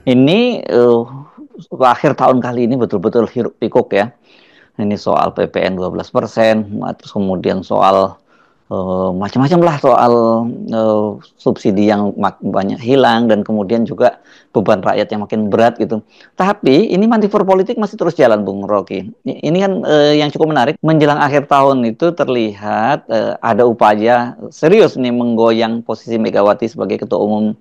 Ini akhir tahun kali ini betul-betul hiruk pikuk ya. Ini soal PPN 12%, terus kemudian soal macam-macam lah soal subsidi yang banyak hilang dan kemudian juga beban rakyat yang makin berat gitu. Tapi ini manuver politik masih terus jalan, Bung Rocky. Ini kan yang cukup menarik. Menjelang akhir tahun itu terlihat ada upaya serius nih menggoyang posisi Megawati sebagai ketua umum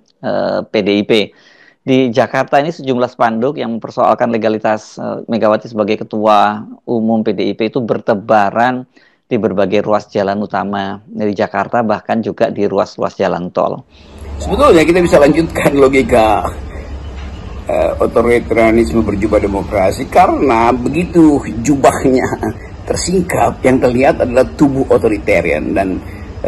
PDIP. Di Jakarta ini sejumlah spanduk yang mempersoalkan legalitas Megawati sebagai ketua umum PDIP itu bertebaran di berbagai ruas jalan utama di Jakarta, bahkan juga di ruas-ruas jalan tol. Sebetulnya kita bisa lanjutkan logika otoritarianisme berjubah demokrasi, karena begitu jubahnya tersingkap, yang terlihat adalah tubuh otoritarian, dan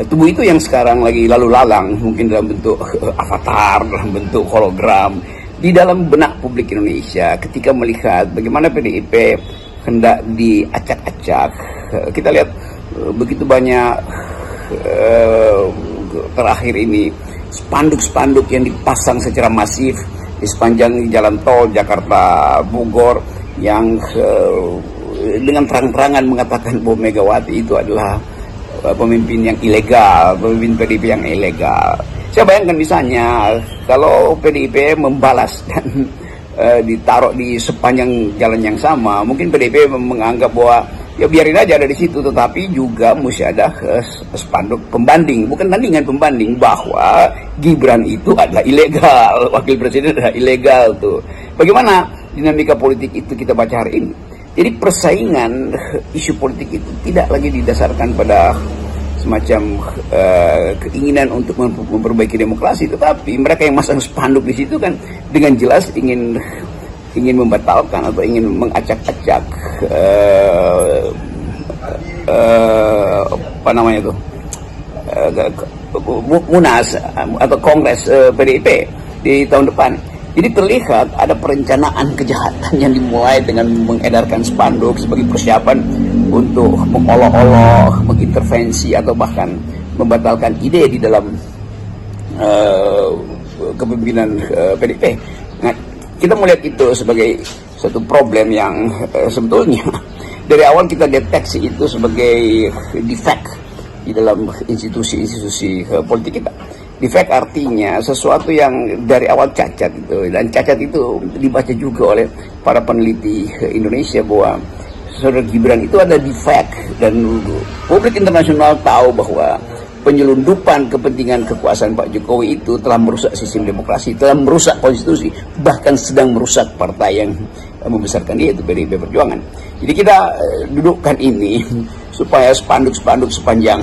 tubuh itu yang sekarang lagi lalu lalang, mungkin dalam bentuk avatar, dalam bentuk hologram, di dalam benak publik Indonesia ketika melihat bagaimana PDIP hendak diacak-acak. Kita lihat begitu banyak terakhir ini spanduk-spanduk yang dipasang secara masif di sepanjang jalan tol Jakarta Bogor yang dengan terang-terangan mengatakan bahwa Megawati itu adalah pemimpin yang ilegal, pemimpin PDIP yang ilegal. Saya bayangkan misalnya kalau PDIP membalas dan ditaruh di sepanjang jalan yang sama, mungkin PDIP menganggap bahwa ya biarin aja ada di situ, tetapi juga mesti ada spanduk pembanding, bukan tandingan, pembanding bahwa Gibran itu adalah ilegal, wakil presiden adalah ilegal tuh. Bagaimana dinamika politik itu kita baca hari ini? Jadi persaingan isu politik itu tidak lagi didasarkan pada semacam keinginan untuk memperbaiki demokrasi, tetapi mereka yang masang spanduk di situ kan dengan jelas ingin membatalkan atau ingin mengacak-acak apa namanya itu Munas atau Kongres PDIP di tahun depan. Jadi terlihat ada perencanaan kejahatan yang dimulai dengan mengedarkan spanduk sebagai persiapan untuk mengolok-olok, mengintervensi, atau bahkan membatalkan ide di dalam kepemimpinan PDIP. Nah, kita melihat itu sebagai satu problem yang sebetulnya dari awal kita deteksi itu sebagai defect di dalam institusi-institusi politik kita. Defect artinya sesuatu yang dari awal cacat itu, dan cacat itu dibaca juga oleh para peneliti Indonesia bahwa Saudara Gibran itu ada defect, dan publik internasional tahu bahwa penyelundupan kepentingan kekuasaan Pak Jokowi itu telah merusak sistem demokrasi, telah merusak konstitusi, bahkan sedang merusak partai yang membesarkan dia, itu PDIP Perjuangan. Jadi kita dudukkan ini supaya spanduk-spanduk sepanjang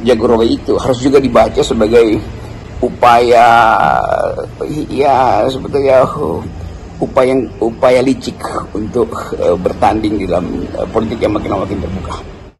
Jagorawi itu harus juga dibaca sebagai upaya, ya sebetulnya upaya licik untuk bertanding di dalam politik yang makin terbuka.